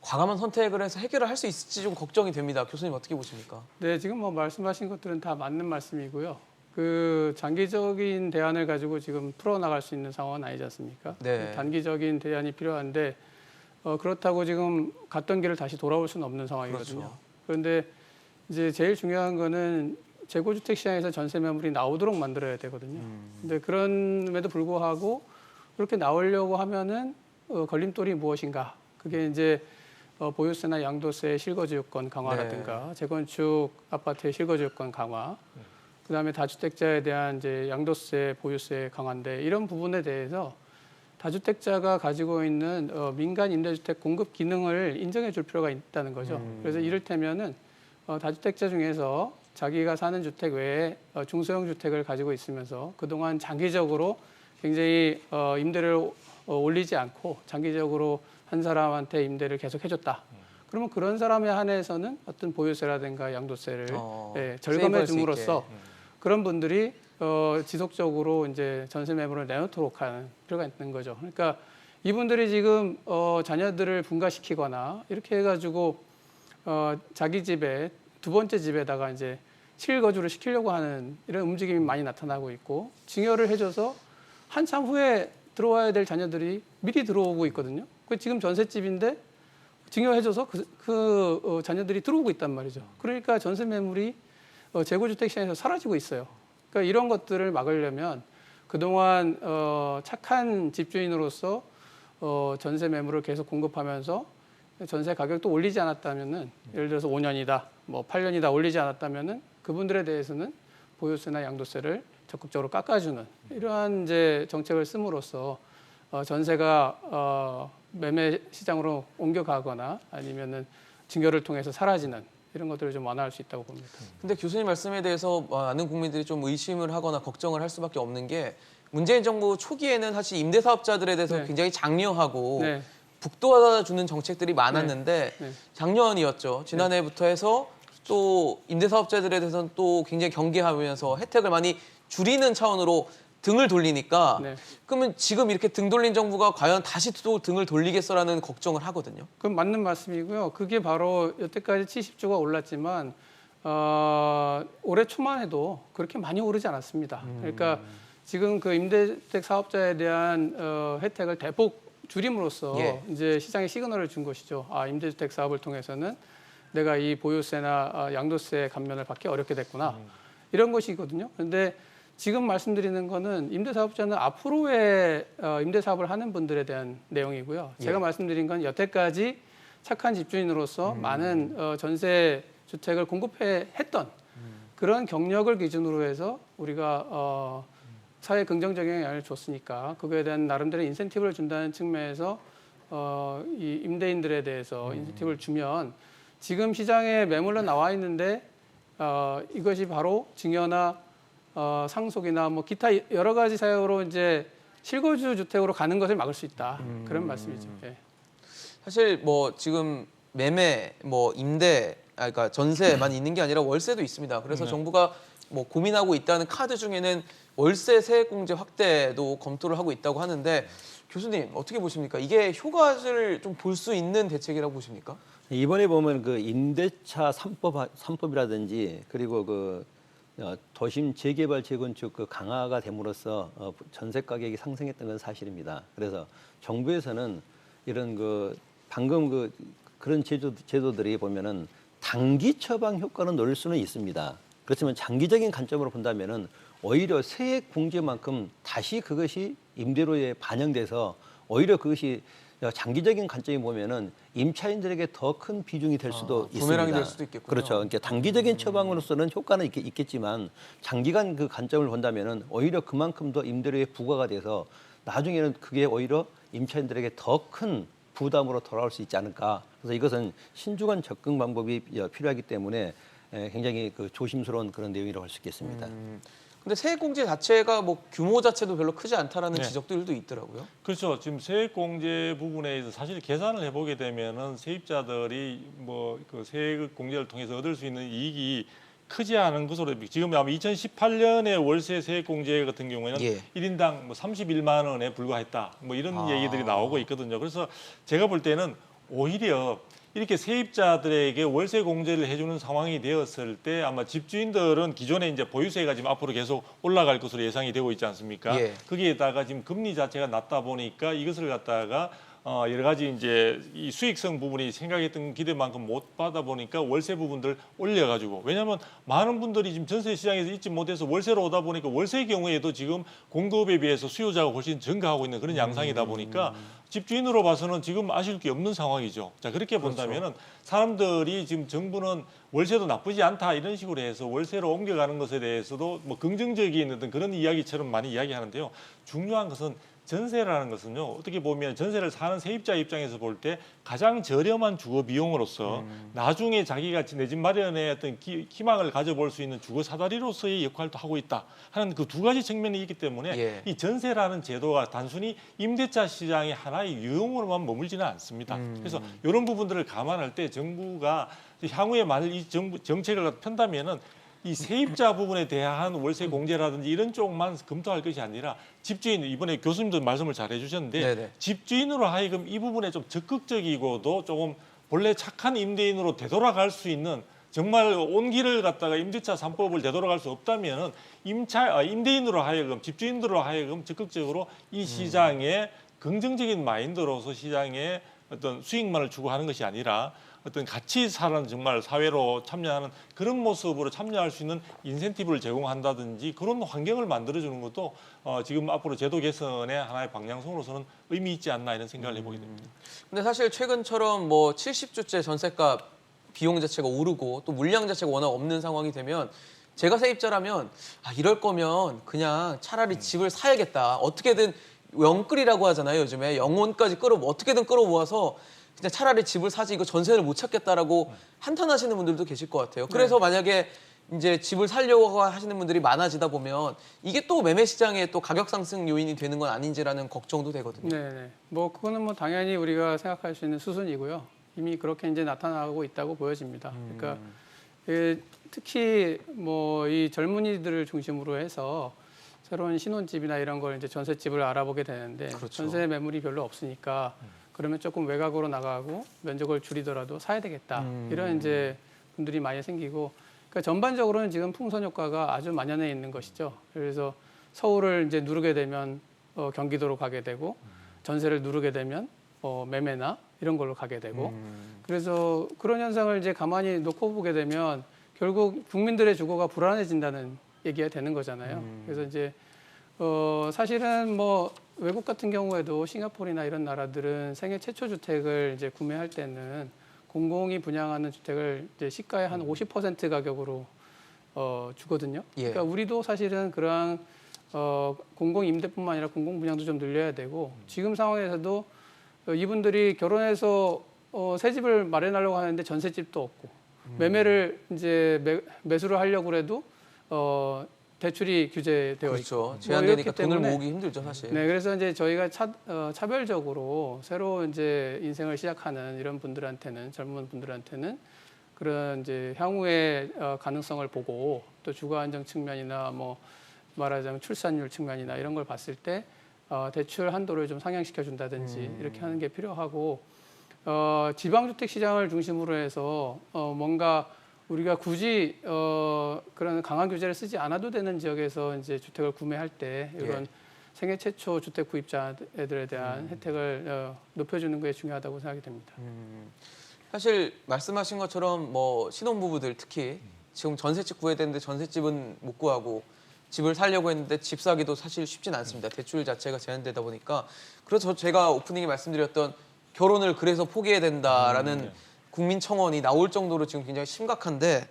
과감한 선택을 해서 해결을 할 수 있을지 좀 걱정이 됩니다. 교수님 어떻게 보십니까? 네, 지금 뭐 말씀하신 것들은 다 맞는 말씀이고요. 그 장기적인 대안을 가지고 지금 풀어나갈 수 있는 상황은 아니지 않습니까? 네. 단기적인 대안이 필요한데 그렇다고 지금 갔던 길을 다시 돌아올 수는 없는 상황이거든요. 그렇죠. 그런데 이제 제일 중요한 거는 재고주택 시장에서 전세 매물이 나오도록 만들어야 되거든요. 근데 그럼에도 불구하고 그렇게 나오려고 하면은 걸림돌이 무엇인가? 그게 이제 보유세나 양도세 실거주 요건 강화라든가 재건축 아파트의 실거주 요건 강화, 그다음에 다주택자에 대한 이제 양도세, 보유세 강화인데 이런 부분에 대해서 다주택자가 가지고 있는 민간 임대주택 공급 기능을 인정해 줄 필요가 있다는 거죠. 그래서 이를테면은 다주택자 중에서 자기가 사는 주택 외에 중소형 주택을 가지고 있으면서 그동안 장기적으로 굉장히 임대를 올리지 않고 장기적으로 한 사람한테 임대를 계속 해줬다. 그러면 그런 사람에 한해서는 어떤 보유세라든가 양도세를 절감해 줌으로써 그런 분들이 지속적으로 이제 전세 매물을 내놓도록 하는 필요가 있는 거죠. 그러니까 이분들이 지금 자녀들을 분가시키거나 이렇게 해가지고 자기 집에 두 번째 집에다가 이제 실거주를 시키려고 하는 이런 움직임이 많이 나타나고 있고 증여를 해줘서 한참 후에 들어와야 될 자녀들이 미리 들어오고 있거든요. 그 지금 전셋집인데 증여해줘서 그 자녀들이 들어오고 있단 말이죠. 그러니까 전세 매물이 재고주택 시장에서 사라지고 있어요. 그러니까 이런 것들을 막으려면 그동안 착한 집주인으로서 전세 매물을 계속 공급하면서 전세 가격도 올리지 않았다면은 예를 들어서 5년이다, 뭐 8년이다 올리지 않았다면은 그분들에 대해서는 보유세나 양도세를 적극적으로 깎아주는 이러한 이제 정책을 씀으로써 전세가 매매 시장으로 옮겨가거나 아니면은 증여를 통해서 사라지는 이런 것들을 좀 완화할 수 있다고 봅니다. 근데 교수님 말씀에 대해서 많은 국민들이 좀 의심을 하거나 걱정을 할 수밖에 없는 게 문재인 정부 초기에는 사실 임대사업자들에 대해서 네. 굉장히 장려하고 네. 북돋아주는 정책들이 많았는데 네. 작년이었죠. 지난해부터 해서 또 임대사업자들에 대해서는 또 굉장히 경계하면서 혜택을 많이 줄이는 차원으로 등을 돌리니까 네. 그러면 지금 이렇게 등 돌린 정부가 과연 다시 또 등을 돌리겠어라는 걱정을 하거든요. 그건 맞는 말씀이고요. 그게 바로 여태까지 70조가 올랐지만 올해 초만 해도 그렇게 많이 오르지 않았습니다. 그러니까 지금 그 임대주택 사업자에 대한 혜택을 대폭 줄임으로써 이제 시장에 시그널을 준 것이죠. 아, 임대주택 사업을 통해서는 내가 이 보유세나 양도세 감면을 받기 어렵게 됐구나. 이런 것이거든요. 그런데 지금 말씀드리는 거는 임대사업자는 앞으로의 임대사업을 하는 분들에 대한 내용이고요. 제가 말씀드린 건 여태까지 착한 집주인으로서 많은 전세 주택을 공급해 했던 그런 경력을 기준으로 해서 우리가 사회 긍정적인 영향을 줬으니까 그거에 대한 나름대로 인센티브를 준다는 측면에서 이 임대인들에 대해서 인센티브를 주면 지금 시장에 매물로 나와 있는데 이것이 바로 증여나 상속이나 뭐 기타 여러 가지 사유로 이제 실거주 주택으로 가는 것을 막을 수 있다. 그런 말씀이죠. 예. 사실 뭐 지금 매매, 뭐 임대, 그러니까 전세만 있는 게 아니라 월세도 있습니다. 그래서 정부가 뭐 고민하고 있다는 카드 중에는 월세 세액공제 확대도 검토를 하고 있다고 하는데 교수님 어떻게 보십니까? 이게 효과를 좀 볼 수 있는 대책이라고 보십니까? 이번에 보면 그 임대차 3법이라든지 그리고 그 도심 재개발 재건축 그 강화가 됨으로써 전세 가격이 상승했던 건 사실입니다. 그래서 정부에서는 이런 그 방금 그런 제도들이 보면은 단기 처방 효과는 노릴 수는 있습니다. 그렇지만 장기적인 관점으로 본다면은 오히려 세액 공제만큼 다시 그것이 임대료에 반영돼서 오히려 그것이 장기적인 관점이 보면은 임차인들에게 더 큰 비중이 될 수도 있습니다. 부메랑이 될 수도 있겠군요. 그렇죠. 그러니까 단기적인 처방으로서는 효과는 있겠지만 장기간 그 관점을 본다면은 오히려 그만큼 더 임대료에 부과가 돼서 나중에는 그게 오히려 임차인들에게 더 큰 부담으로 돌아올 수 있지 않을까. 그래서 이것은 신중한 접근 방법이 필요하기 때문에 굉장히 그 조심스러운 그런 내용이라고 할 수 있겠습니다. 근데 세액공제 자체가 뭐 규모 자체도 별로 크지 않다라는 지적들도 있더라고요. 그렇죠. 지금 세액공제 부분에 있어서 사실 계산을 해보게 되면은 세입자들이 뭐 그 세액공제를 통해서 얻을 수 있는 이익이 크지 않은 것으로 지금 아마 2018년에 월세 세액공제 같은 경우에는 1인당 뭐 31만 원에 불과했다. 뭐 이런 얘기들이 나오고 있거든요. 그래서 제가 볼 때는 오히려 이렇게 세입자들에게 월세 공제를 해주는 상황이 되었을 때 아마 집주인들은 기존에 이제 보유세가 지금 앞으로 계속 올라갈 것으로 예상이 되고 있지 않습니까? 거기에다가 지금 금리 자체가 낮다 보니까 이것을 갖다가 여러 가지 이제 이 수익성 부분이 생각했던 기대만큼 못 받아 보니까 월세 부분들 올려가지고, 왜냐하면 많은 분들이 지금 전세 시장에서 잊지 못해서 월세로 오다 보니까 월세의 경우에도 지금 공급에 비해서 수요자가 훨씬 증가하고 있는 그런 양상이다 보니까 집주인으로 봐서는 지금 아쉬울 게 없는 상황이죠. 자, 그렇게 본다면은 사람들이 지금 정부는 월세도 나쁘지 않다 이런 식으로 해서 월세로 옮겨가는 것에 대해서도 뭐 긍정적인 어떤 그런 이야기처럼 많이 이야기하는데요. 중요한 것은 전세라는 것은요, 어떻게 보면 전세를 사는 세입자 입장에서 볼 때 가장 저렴한 주거 비용으로서 나중에 자기가 내 집 마련의 어떤 희망을 가져볼 수 있는 주거 사다리로서의 역할도 하고 있다 하는 그 두 가지 측면이 있기 때문에 예. 이 전세라는 제도가 단순히 임대차 시장의 하나의 유형으로만 머물지는 않습니다. 그래서 이런 부분들을 감안할 때 정부가 향후에 만일 이 정책을 편다면은 이 세입자 부분에 대한 월세 공제라든지 이런 쪽만 검토할 것이 아니라 집주인, 이번에 교수님도 말씀을 잘 해주셨는데 네네. 집주인으로 하여금 이 부분에 좀 적극적이고도 조금 본래 착한 임대인으로 되돌아갈 수 있는, 정말 온 길을 갖다가 임대차 3법을 되돌아갈 수 없다면은 임대인으로 하여금, 집주인들로 하여금 적극적으로 이 시장에 긍정적인 마인드로서 시장에 어떤 수익만을 추구하는 것이 아니라 어떤 같이 사는 정말 사회로 참여하는 그런 모습으로 참여할 수 있는 인센티브를 제공한다든지 그런 환경을 만들어주는 것도 지금 앞으로 제도 개선의 하나의 방향성으로서는 의미 있지 않나 이런 생각을 해보게 됩니다. 근데 사실 최근처럼 뭐 70주째 전세값 비용 자체가 오르고 또 물량 자체가 워낙 없는 상황이 되면 제가 세입자라면 이럴 거면 그냥 차라리 집을 사야겠다. 어떻게든 영끌이라고 하잖아요. 요즘에 영혼까지 어떻게든 끌어모아서 그냥 차라리 집을 사지 이거 전세를 못 찾겠다라고 한탄하시는 분들도 계실 것 같아요. 그래서 만약에 이제 집을 살려고 하시는 분들이 많아지다 보면 이게 또 매매 시장에 또 가격 상승 요인이 되는 건 아닌지라는 걱정도 되거든요. 네. 뭐 그거는 뭐 당연히 우리가 생각할 수 있는 수순이고요. 이미 그렇게 이제 나타나고 있다고 보여집니다. 그러니까 특히 뭐 이 젊은이들을 중심으로 해서 새로운 신혼집이나 이런 걸 이제 전셋집을 알아보게 되는데 그렇죠. 전세 매물이 별로 없으니까 그러면 조금 외곽으로 나가고 면적을 줄이더라도 사야 되겠다. 이런 이제 분들이 많이 생기고, 그러니까 전반적으로는 지금 풍선 효과가 아주 만연해 있는 것이죠. 그래서 서울을 이제 누르게 되면 경기도로 가게 되고, 전세를 누르게 되면 매매나 이런 걸로 가게 되고, 그래서 그런 현상을 이제 가만히 놓고 보게 되면 결국 국민들의 주거가 불안해진다는 얘기가 되는 거잖아요. 그래서 이제 사실은 뭐 외국 같은 경우에도 싱가포르나 이런 나라들은 생애 최초 주택을 이제 구매할 때는 공공이 분양하는 주택을 이제 시가의 한 50% 가격으로 주거든요. 예. 그러니까 우리도 사실은 그러한 공공 임대뿐만 아니라 공공 분양도 좀 늘려야 되고, 지금 상황에서도 이분들이 결혼해서 새 집을 마련하려고 하는데 전셋집도 없고, 매매를 이제 매수를 하려고 해도 대출이 규제되어 그렇죠. 있고, 제한되니까 이렇기 돈을 때문에 모으기 힘들죠, 사실. 네, 그래서 이제 저희가 차별적으로 새로 이제 인생을 시작하는 이런 분들한테는, 젊은 분들한테는 그런 이제 향후의 가능성을 보고, 또 주거 안정 측면이나 뭐 말하자면 출산율 측면이나 이런 걸 봤을 때 대출 한도를 좀 상향시켜 준다든지 이렇게 하는 게 필요하고, 지방주택 시장을 중심으로 해서 뭔가 우리가 굳이 그런 강한 규제를 쓰지 않아도 되는 지역에서 이제 주택을 구매할 때 이런 생애 최초 주택 구입자들에 대한 혜택을 높여주는 게 중요하다고 생각이 됩니다. 사실 말씀하신 것처럼 뭐 신혼부부들 특히 지금 전셋집 구해야 되는데 전셋집은 못 구하고 집을 살려고 했는데 집 사기도 사실 쉽진 않습니다. 대출 자체가 제한되다 보니까. 그래서 제가 오프닝에 말씀드렸던 결혼을 그래서 포기해야 된다라는 국민청원이 나올 정도로 지금 굉장히 심각한데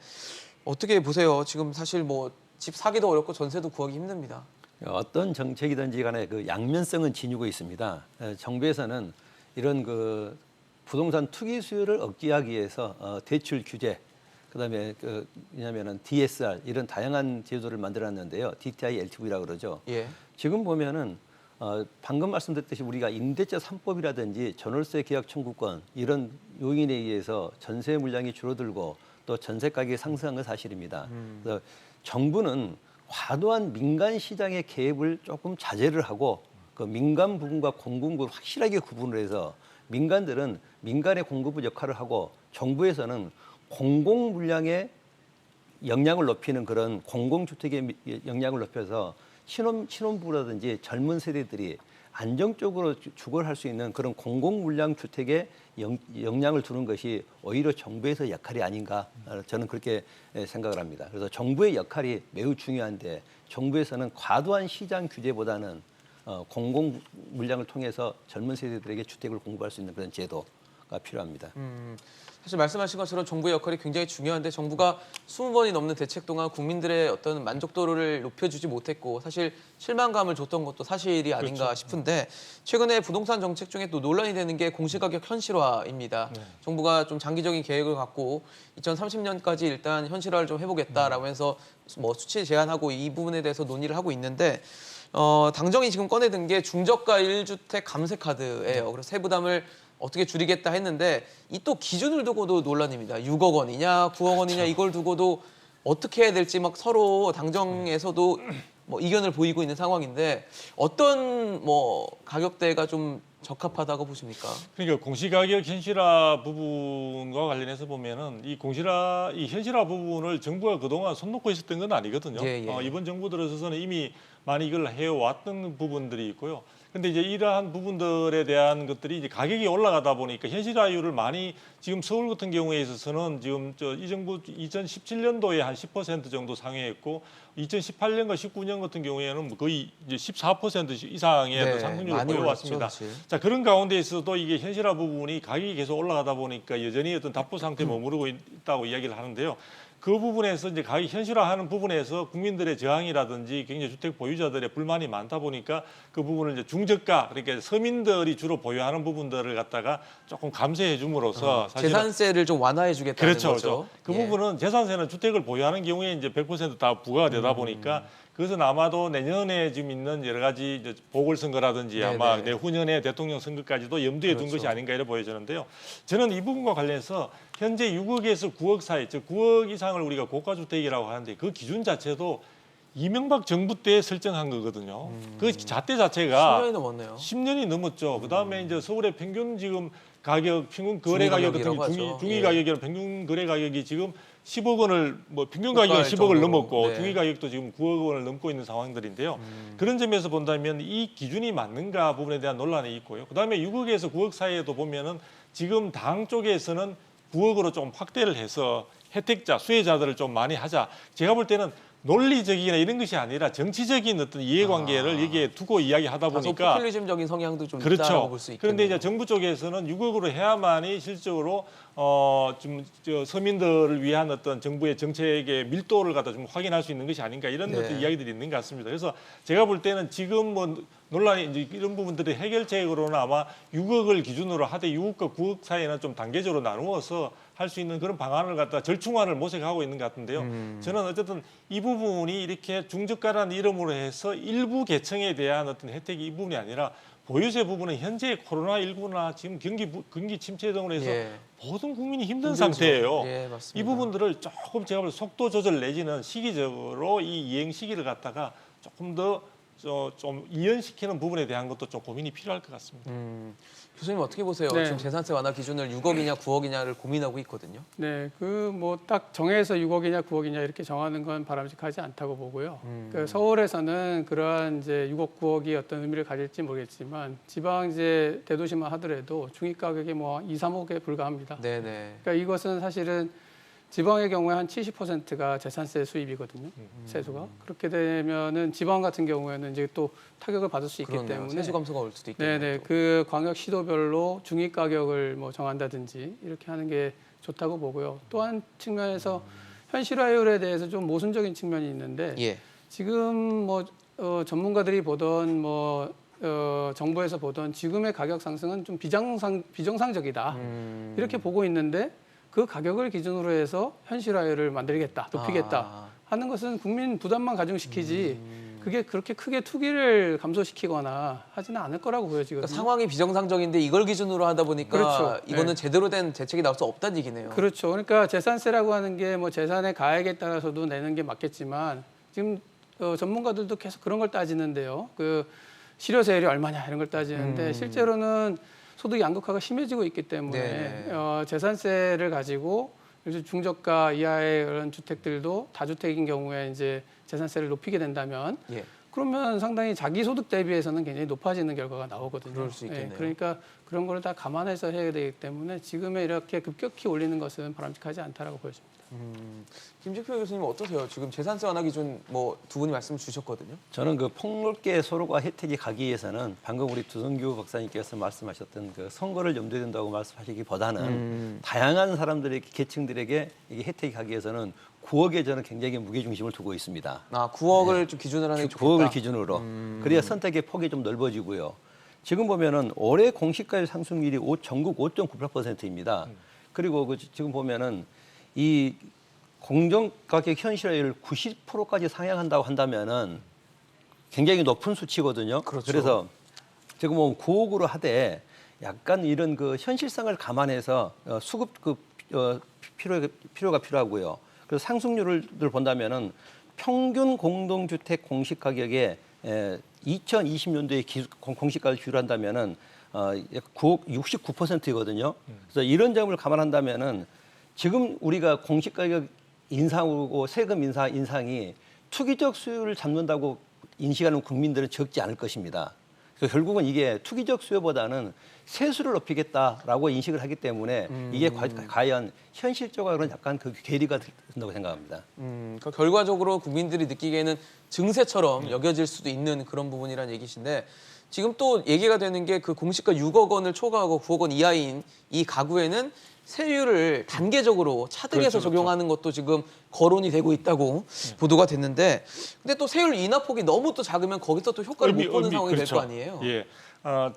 어떻게 보세요? 지금 사실 뭐 집 사기도 어렵고 전세도 구하기 힘듭니다. 어떤 정책이든지 간에 그 양면성은 지니고 있습니다. 정부에서는 이런 그 부동산 투기 수요를 억제하기 위해서 대출 규제, 그다음에 왜냐면은 DSR 이런 다양한 제도를 만들었는데요. DTI LTV라고 그러죠. 예. 지금 보면은 방금 말씀드렸듯이 우리가 임대차 3법이라든지 전월세 계약 청구권 이런 요인에 의해서 전세 물량이 줄어들고 또 전세 가격이 상승한 건 사실입니다. 그래서 정부는 과도한 민간 시장의 개입을 조금 자제를 하고 그 민간 부분과 공공 부분 확실하게 구분을 해서 민간들은 민간의 공급부 역할을 하고 정부에서는 공공 물량의 역량을 높이는 그런 공공주택의 역량을 높여서 신혼부라든지 젊은 세대들이 안정적으로 주거를 할 수 있는 그런 공공물량 주택에 역량을 두는 것이 오히려 정부에서 역할이 아닌가 저는 그렇게 생각을 합니다. 그래서 정부의 역할이 매우 중요한데 정부에서는 과도한 시장 규제보다는 공공 물량을 통해서 젊은 세대들에게 주택을 공급할 수 있는 그런 제도가 필요합니다. 사실 말씀하신 것처럼 정부의 역할이 굉장히 중요한데 정부가 20번이 넘는 대책 동안 국민들의 어떤 만족도를 높여주지 못했고 사실 실망감을 줬던 것도 사실이 아닌가 그렇죠. 싶은데 최근에 부동산 정책 중에 또 논란이 되는 게 공시가격 현실화입니다. 정부가 좀 장기적인 계획을 갖고 2030년까지 일단 현실화를 좀 해보겠다라고 해서 뭐 수치 제한하고 이 부분에 대해서 논의를 하고 있는데 당정이 지금 꺼내든 게 중저가 1주택 감세 카드예요. 그래서 세부담을 어떻게 줄이겠다 했는데 이 또 기준을 두고도 논란입니다. 6억 원이냐 9억 원이냐 이걸 두고도 어떻게 해야 될지 막 서로 당정에서도 뭐 이견을 보이고 있는 상황인데 어떤 뭐 가격대가 좀 적합하다고 보십니까? 그러니까 공시가격 현실화 부분과 관련해서 보면은 이 현실화 부분을 정부가 그동안 손 놓고 있었던 건 아니거든요. 예, 예. 이번 정부 들어서서는 이미 많이 이걸 해왔던 부분들이 있고요. 근데 이제 이러한 부분들에 대한 것들이 이제 가격이 올라가다 보니까 현실화율을 많이 지금 서울 같은 경우에 있어서는 지금 이 정부 2017년도에 한 10% 정도 상회했고 2018년과 19년 같은 경우에는 거의 이제 14% 이상의 네, 상승률을 많이 보여왔습니다. 올랐죠, 사실. 자, 그런 가운데에서도 이게 현실화 부분이 가격이 계속 올라가다 보니까 여전히 어떤 답보 상태에 머무르고 있다고 이야기를 하는데요. 그 부분에서 이제 가격 현실화하는 부분에서 국민들의 저항이라든지 굉장히 주택 보유자들의 불만이 많다 보니까 그 부분을 이제 중저가 그러니까 서민들이 주로 보유하는 부분들을 갖다가 조금 감세해 줌으로써 사실은 재산세를 좀 완화해 주겠다는 그렇죠, 거죠. 그렇죠. 그 예. 부분은 재산세는 주택을 보유하는 경우에 이제 100%다 부과가 되다 보니까 그것은 아마도 내년에 지금 있는 여러 가지 이제 보궐선거라든지 네네. 아마 내후년에 대통령 선거까지도 염두에 둔 그렇죠. 것이 아닌가 이래 보여지는데요. 저는 이 부분과 관련해서 현재 6억에서 9억 사이, 즉 9억 이상을 우리가 고가주택이라고 하는데 그 기준 자체도 이명박 정부 때 설정한 거거든요. 그 잣대 자체가 10년이 넘었네요. 10년이 넘었죠. 그다음에 이제 서울의 평균 지금 가격, 평균 거래 중위 가격 같은 가격이라고 게 하죠. 중위 예. 가격이랑 평균 거래 가격이 지금 10억 원을 뭐 평균 가격이 고가일 10억을 정도로. 넘었고 네. 중위 가격도 지금 9억 원을 넘고 있는 상황들인데요. 그런 점에서 본다면 이 기준이 맞는가 부분에 대한 논란이 있고요. 그다음에 6억에서 9억 사이에도 보면은 지금 당 쪽에서는 9억으로 좀 확대를 해서 혜택자, 수혜자들을 좀 많이 하자. 제가 볼 때는 논리적이나 이런 것이 아니라 정치적인 어떤 이해관계를 여기에 두고 이야기하다 다소 보니까 포퓰리즘적인 성향도 좀 있다고 그렇죠. 볼 수 있겠네요. 그런데 이제 정부 쪽에서는 6억으로 해야만이 실질적으로 좀 서민들을 위한 어떤 정부의 정책의 밀도를 갖다 좀 확인할 수 있는 것이 아닌가 이런 네. 어떤 이야기들이 있는 것 같습니다. 그래서 제가 볼 때는 지금 뭐 논란이 이제 이런 부분들의 해결책으로는 아마 6억을 기준으로 하되 6억과 9억 사이에는 좀 단계적으로 나누어서 할 수 있는 그런 방안을 갖다 절충안을 모색하고 있는 것 같은데요. 저는 어쨌든 이 부분이 이렇게 중저가라는 이름으로 해서 일부 계층에 대한 어떤 혜택이 이 부분이 아니라 보유세 부분은 현재 코로나19나 지금 경기 침체 등으로 해서 예. 모든 국민이 힘든 힘들죠. 상태예요. 예, 맞습니다. 이 부분들을 조금 제가 볼 때 속도 조절 내지는 시기적으로 이 이행 시기를 갖다가 조금 더 좀 이연시키는 부분에 대한 것도 좀 고민이 필요할 것 같습니다. 교수님 어떻게 보세요? 네. 지금 재산세 완화 기준을 6억이냐 9억이냐를 고민하고 있거든요. 네, 그 뭐 딱 정해서 6억이냐 9억이냐 이렇게 정하는 건 바람직하지 않다고 보고요. 그 서울에서는 그러한 이제 6억 9억이 어떤 의미를 가질지 모르겠지만 지방 이제 대도시만 하더라도 중위 가격이 뭐 2, 3억에 불과합니다. 네네. 그러니까 이것은 사실은 지방의 경우에 한 70%가 재산세 수입이거든요. 세수가. 그렇게 되면은 지방 같은 경우에는 이제 또 타격을 받을 수 있기 그러네요. 때문에 세수 감소가 올 수도 있겠네요. 네네. 또. 그 광역 시도별로 중위 가격을 뭐 정한다든지 이렇게 하는 게 좋다고 보고요. 또 한 측면에서 현실화율에 대해서 좀 모순적인 측면이 있는데 예. 지금 뭐 전문가들이 보던 뭐 정부에서 보던 지금의 가격 상승은 좀 비정상적이다. 이렇게 보고 있는데 그 가격을 기준으로 해서 현실화율을 만들겠다, 높이겠다 아. 하는 것은 국민 부담만 가중시키지 그게 그렇게 크게 투기를 감소시키거나 하지는 않을 거라고 보여지거든요. 그러니까 상황이 비정상적인데 이걸 기준으로 하다 보니까 그렇죠. 이거는 네. 제대로 된 대책이 나올 수 없다는 얘기네요. 그렇죠. 그러니까 재산세라고 하는 게 뭐 재산의 가액에 따라서도 내는 게 맞겠지만 지금 전문가들도 계속 그런 걸 따지는데요. 그 실효세율이 얼마냐 이런 걸 따지는데 실제로는 소득 양극화가 심해지고 있기 때문에 네네. 재산세를 가지고 요즘 중저가 이하의 그런 주택들도 다주택인 경우에 이제 재산세를 높이게 된다면 예. 그러면 상당히 자기 소득 대비해서는 굉장히 높아지는 결과가 나오거든요. 그럴 수 있겠네요. 그러니까 그런 거를 다 감안해서 해야 되기 때문에 지금에 이렇게 급격히 올리는 것은 바람직하지 않다라고 보여집니다. 김재표 교수님 어떠세요? 지금 재산세 완화 기준 뭐 두 분이 말씀 주셨거든요. 저는 그 폭넓게 서로가 혜택이 가기 위해서는 방금 우리 두성규 박사님께서 말씀하셨던 그 선거를 염두에 둔다고 말씀하시기보다는 다양한 사람들에게 계층들에게 이게 혜택이 가기 위해서는 9억에 저는 굉장히 무게중심을 두고 있습니다. 9억을 좀 기준으로 하는 게 좋겠다. 9억을 기준으로. 그래야 선택의 폭이 좀 넓어지고요. 지금 보면은 올해 공시가율 상승률이 전국 5.98%입니다. 그리고 지금 보면은 이 공정가격 현실화율을 90%까지 상향한다고 한다면은 굉장히 높은 수치거든요. 그렇죠. 그래서 지금 뭐 9억으로 하되 약간 이런 그 현실성을 감안해서 수급 필요가 필요하고요. 그래서 상승률을 본다면은 평균 공동주택 공시가격에 2020년도에 공시가를 비율한다면은 9억 69%이거든요. 그래서 이런 점을 감안한다면은 지금 우리가 공시가격 인상하고 세금 인상이 투기적 수요를 잡는다고 인식하는 국민들은 적지 않을 것입니다. 그래서 결국은 이게 투기적 수요보다는 세수를 높이겠다라고 인식을 하기 때문에 이게 과연 현실적으로는 약간 그 괴리가 된다고 생각합니다. 그러니까 결과적으로 국민들이 느끼기에는 증세처럼 여겨질 수도 있는 그런 부분이란 얘기신데 지금 또 얘기가 되는 게 그 공시가 6억 원을 초과하고 9억 원 이하인 이 가구에는 세율을 단계적으로 차등해서 그렇죠. 적용하는 것도 지금 거론이 되고 있다고 보도가 됐는데 근데 또 세율 인하폭이 너무 또 작으면 거기서 또 효과를 못 보는 상황이 될 그렇죠. 거 아니에요. 예.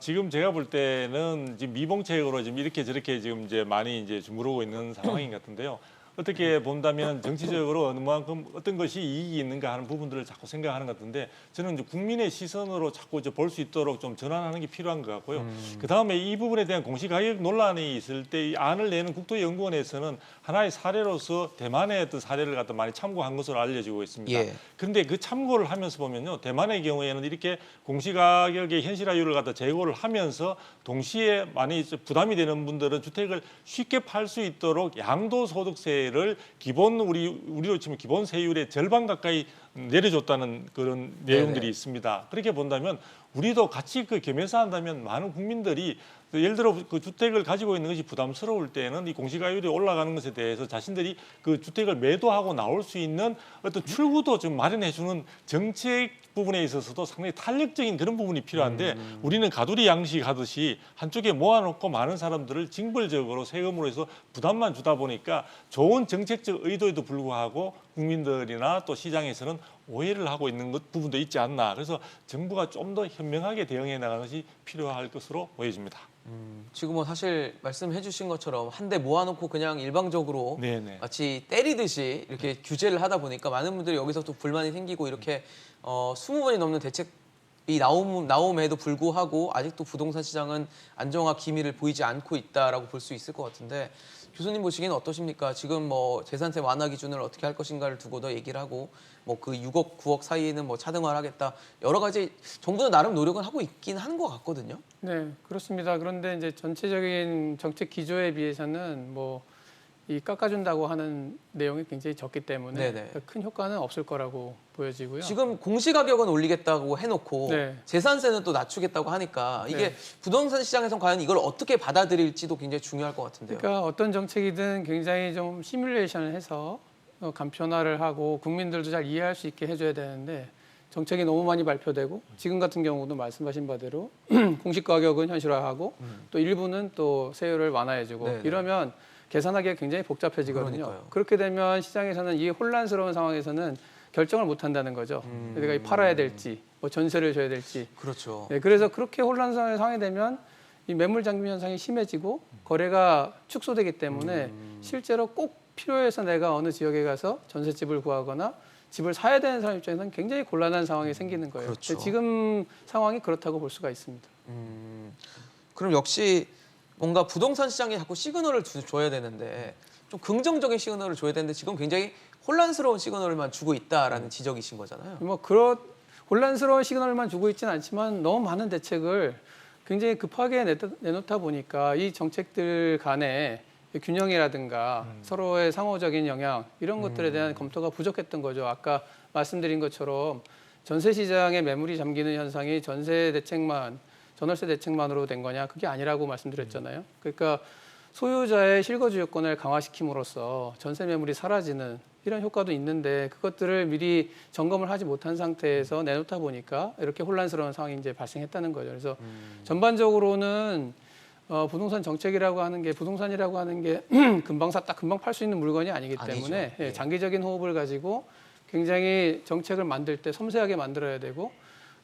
지금 제가 볼 때는 지금 미봉책으로 지금 이렇게 저렇게 지금 이제 많이 이제 주무르고 있는 상황인 것 같은데요. 어떻게 본다면 정치적으로 어느 만큼 어떤 것이 이익이 있는가 하는 부분들을 자꾸 생각하는 것 같은데 저는 이제 국민의 시선으로 자꾸 볼 수 있도록 좀 전환하는 게 필요한 것 같고요. 그 다음에 이 부분에 대한 공시가격 논란이 있을 때 이 안을 내는 국토연구원에서는 하나의 사례로서 대만의 어떤 사례를 갖다 많이 참고한 것으로 알려지고 있습니다. 예. 그런데 그 참고를 하면서 보면요, 대만의 경우에는 이렇게 공시가격의 현실화율을 갖다 제고를 하면서 동시에 많이 부담이 되는 분들은 주택을 쉽게 팔 수 있도록 양도소득세를 기본 우리로 치면 기본 세율의 절반 가까이 내려줬다는 그런 내용들이 있습니다. 그렇게 본다면 우리도 같이 그 겸해서 한다면 많은 국민들이 예를 들어 그 주택을 가지고 있는 것이 부담스러울 때는 이 공시가율이 올라가는 것에 대해서 자신들이 그 주택을 매도하고 나올 수 있는 어떤 출구도 좀 마련해주는 정책 부분에 있어서도 상당히 탄력적인 그런 부분이 필요한데 우리는 가두리 양식하듯이 한쪽에 모아놓고 많은 사람들을 징벌적으로 세금으로 해서 부담만 주다 보니까 좋은 정책적 의도에도 불구하고 국민들이나 또 시장에서는 오해를 하고 있는 부분도 있지 않나. 그래서 정부가 좀 더 현명하게 대응해 나가는 것이 필요할 것으로 보여집니다. 지금 사실 말씀해 주신 것처럼 한 대 모아놓고 그냥 일방적으로 네네. 마치 때리듯이 이렇게 규제를 하다 보니까 많은 분들이 여기서 또 불만이 생기고 이렇게 20번이 넘는 대책이 나옴에도 불구하고 아직도 부동산 시장은 안정화 기미를 보이지 않고 있다라고 볼 수 있을 것 같은데 교수님 보시기에는 어떠십니까? 지금 뭐 재산세 완화 기준을 어떻게 할 것인가를 두고도 얘기를 하고 뭐 그 6억, 9억 사이에는 뭐 차등화를 하겠다 여러 가지 정부는 나름 노력은 하고 있긴 한 것 같거든요. 네, 그렇습니다. 그런데 이제 전체적인 정책 기조에 비해서는 이 깎아준다고 하는 내용이 굉장히 적기 때문에 네네. 큰 효과는 없을 거라고 보여지고요. 지금 공시가격은 올리겠다고 해놓고 네. 재산세는 또 낮추겠다고 하니까 이게 네. 부동산 시장에서 과연 이걸 어떻게 받아들일지도 굉장히 중요할 것 같은데요. 그러니까 어떤 정책이든 굉장히 좀 시뮬레이션을 해서 간편화를 하고 국민들도 잘 이해할 수 있게 해줘야 되는데 정책이 너무 많이 발표되고 지금 같은 경우도 말씀하신 바대로 공시가격은 현실화하고 또 일부는 또 세율을 완화해주고 네네. 이러면 계산하기가 굉장히 복잡해지거든요. 그러니까요. 그렇게 되면 시장에서는 이 혼란스러운 상황에서는 결정을 못 한다는 거죠. 내가 팔아야 될지, 뭐 전세를 줘야 될지. 그렇죠. 네, 그래서 그렇게 혼란스러운 상황이 되면 이 매물 잠금 현상이 심해지고 거래가 축소되기 때문에 실제로 꼭 필요해서 내가 어느 지역에 가서 전셋집을 구하거나 집을 사야 되는 사람 입장에서는 굉장히 곤란한 상황이 생기는 거예요. 그렇죠. 근데 지금 상황이 그렇다고 볼 수가 있습니다. 그럼 역시 뭔가 부동산 시장에 자꾸 시그널을 줘야 되는데 좀 긍정적인 시그널을 줘야 되는데 지금 굉장히 혼란스러운 시그널만 주고 있다라는 지적이신 거잖아요. 뭐 그런 혼란스러운 시그널만 주고 있지는 않지만 너무 많은 대책을 굉장히 급하게 내놓다 보니까 이 정책들 간에 균형이라든가 서로의 상호적인 영향 이런 것들에 대한 검토가 부족했던 거죠. 아까 말씀드린 것처럼 전세 시장의 매물이 잠기는 현상이 전세 대책만, 전월세 대책만으로 된 거냐? 그게 아니라고 말씀드렸잖아요. 그러니까 소유자의 실거주 요건을 강화시킴으로써 전세 매물이 사라지는 이런 효과도 있는데 그것들을 미리 점검을 하지 못한 상태에서 내놓다 보니까 이렇게 혼란스러운 상황이 이제 발생했다는 거죠. 그래서 전반적으로는 부동산 정책이라고 하는 게 부동산이라고 하는 게 금방 샀다 금방 팔 수 있는 물건이 아니기 때문에 아니죠. 예. 장기적인 호흡을 가지고 굉장히 정책을 만들 때 섬세하게 만들어야 되고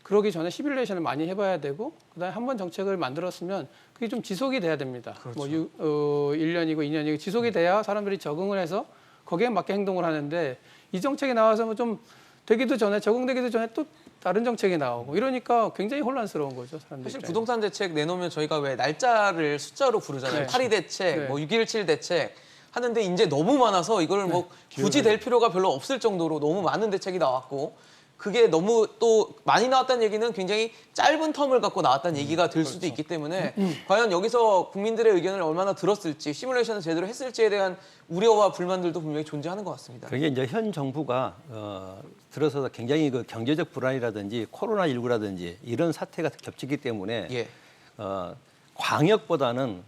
그러기 전에 시뮬레이션을 많이 해봐야 되고 그다음에 한번 정책을 만들었으면 그게 좀 지속이 돼야 됩니다. 그렇죠. 뭐 1년이고 2년이고 지속이 돼야 사람들이 적응을 해서 거기에 맞게 행동을 하는데 이 정책이 나와서 뭐 좀 되기도 전에 적응되기도 전에 또 다른 정책이 나오고 이러니까 굉장히 혼란스러운 거죠. 사람들 사실 입장에서. 부동산 대책 내놓으면 저희가 왜 날짜를 숫자로 부르잖아요. 네. 8.2 대책, 네. 뭐 6.17 대책 하는데 이제 너무 많아서 이걸 뭐 굳이 될 필요가 별로 없을 정도로 너무 많은 대책이 나왔고 그게 너무 또 많이 나왔다는 얘기는 굉장히 짧은 텀을 갖고 나왔다는 얘기가 될 수도 있기 때문에 과연 여기서 국민들의 의견을 얼마나 들었을지 시뮬레이션을 제대로 했을지에 대한 우려와 불만들도 분명히 존재하는 것 같습니다. 그게 이제 현 정부가 들어서서 굉장히 그 경제적 불안이라든지 코로나19라든지 이런 사태가 겹치기 때문에 예. 광역보다는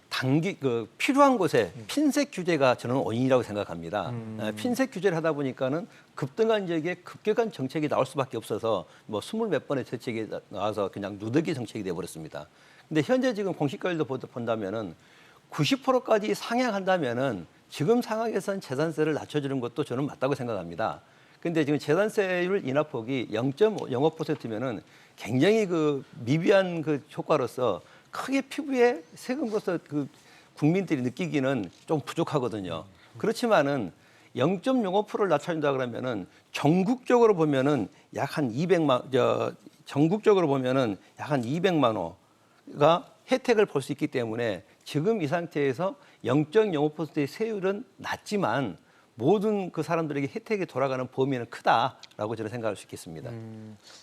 필요한 곳에 핀셋 규제가 저는 원인이라고 생각합니다. 핀셋 규제를 하다 보니까는 급등한 지역에 급격한 정책이 나올 수밖에 없어서 뭐 20몇 번의 대책이 나와서 그냥 누더기 정책이 돼버렸습니다. 근데 현재 지금 공시가율도 본다면은 90%까지 상향한다면은 지금 상황에선 재산세를 낮춰주는 것도 저는 맞다고 생각합니다. 근데 지금 재산세율 인하폭이 0.05%면은 굉장히 그 미비한 그 효과로서 크게 피부에 세금으로서 그 국민들이 느끼기는 좀 부족하거든요. 그렇지만은 0.05%를 낮춰준다 그러면은 전국적으로 보면은 약 한 200만 호가 혜택을 볼 수 있기 때문에 지금 이 상태에서 0.05%의 세율은 낮지만 모든 그 사람들에게 혜택이 돌아가는 범위는 크다라고 저는 생각할 수 있겠습니다.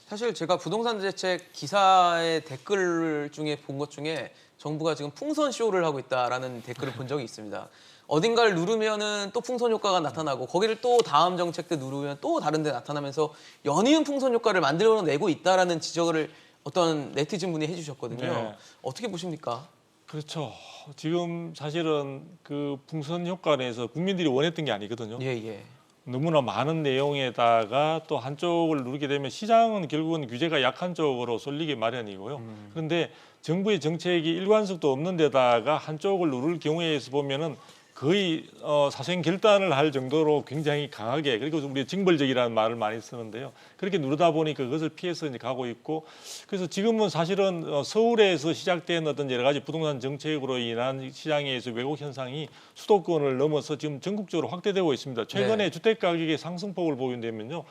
사실 제가 부동산 대책 기사의 댓글 중에 본 것 중에 정부가 지금 풍선 쇼를 하고 있다라는 댓글을 본 적이 있습니다. 어딘가를 누르면은 또 풍선 효과가 나타나고 거기를 또 다음 정책 때 누르면 또 다른 데 나타나면서 연이은 풍선 효과를 만들어내고 있다라는 지적을 어떤 네티즌 분이 해주셨거든요. 네. 어떻게 보십니까? 그렇죠. 지금 사실은 그 풍선 효과 내에서 국민들이 원했던 게 아니거든요. 예, 예. 너무나 많은 내용에다가 또 한쪽을 누르게 되면 시장은 결국은 규제가 약한 쪽으로 쏠리기 마련이고요. 그런데 정부의 정책이 일관성도 없는 데다가 한쪽을 누를 경우에 보면은 거의 사생 결단을 할 정도로 굉장히 강하게 그리고 우리 징벌적이라는 말을 많이 쓰는데요. 그렇게 누르다 보니까 그것을 피해서 이제 가고 있고 그래서 지금은 사실은 서울에서 시작된 어떤 여러 가지 부동산 정책으로 인한 시장에서 왜곡 현상이 수도권을 넘어서 지금 전국적으로 확대되고 있습니다. 최근에 네. 주택 가격의 상승폭을 보게 되면요.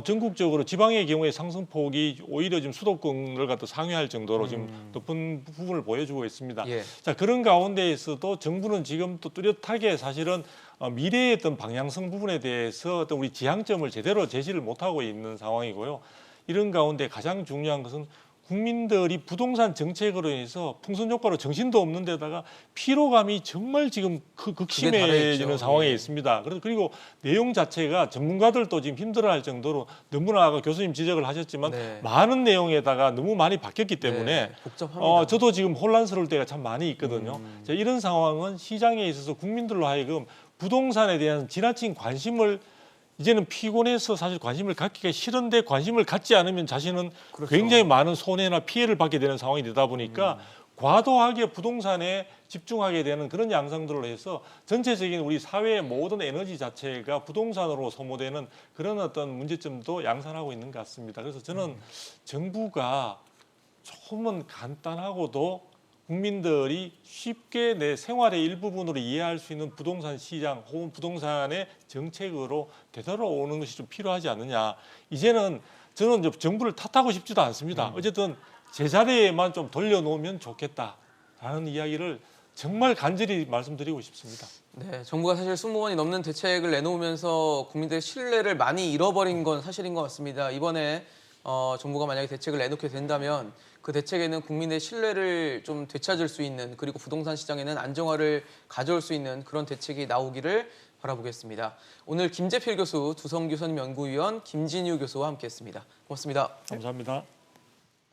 전국적으로 지방의 경우에 상승폭이 오히려 지금 수도권을 갖다 상회할 정도로 지금 높은 부분을 보여주고 있습니다. 예. 자, 그런 가운데에서도 정부는 지금 또 뚜렷하게 사실은 미래의 어떤 방향성 부분에 대해서 어떤 우리 지향점을 제대로 제시를 못하고 있는 상황이고요. 이런 가운데 가장 중요한 것은 국민들이 부동산 정책으로 인해서 풍선 효과로 정신도 없는 데다가 피로감이 정말 지금 극심해지는 상황에 예. 있습니다. 그리고 내용 자체가 전문가들도 지금 힘들어할 정도로 너무나 아까 교수님 지적을 하셨지만 네. 많은 내용에다가 너무 많이 바뀌었기 때문에 네, 복잡합니다. 저도 지금 혼란스러울 때가 참 많이 있거든요. 자, 이런 상황은 시장에 있어서 국민들로 하여금 부동산에 대한 지나친 관심을 이제는 피곤해서 사실 관심을 갖기가 싫은데 관심을 갖지 않으면 자신은 그렇죠. 굉장히 많은 손해나 피해를 받게 되는 상황이 되다 보니까 과도하게 부동산에 집중하게 되는 그런 양상들로 해서 전체적인 우리 사회의 모든 에너지 자체가 부동산으로 소모되는 그런 어떤 문제점도 양산하고 있는 것 같습니다. 그래서 저는 정부가 조금은 간단하고도 국민들이 쉽게 내 생활의 일부분으로 이해할 수 있는 부동산 시장 혹은 부동산의 정책으로 되돌아오는 것이 좀 필요하지 않느냐. 이제는 저는 정부를 탓하고 싶지도 않습니다. 어쨌든 제자리에만 좀 돌려놓으면 좋겠다라는 이야기를 정말 간절히 말씀드리고 싶습니다. 네, 정부가 사실 20번이 넘는 대책을 내놓으면서 국민들의 신뢰를 많이 잃어버린 건 사실인 것 같습니다. 이번에 정부가 만약에 대책을 내놓게 된다면 그 대책에는 국민의 신뢰를 좀 되찾을 수 있는 그리고 부동산 시장에는 안정화를 가져올 수 있는 그런 대책이 나오기를 바라보겠습니다. 오늘 김재필 교수, 두성규 선임연구위원, 김진유 교수와 함께했습니다. 고맙습니다. 감사합니다.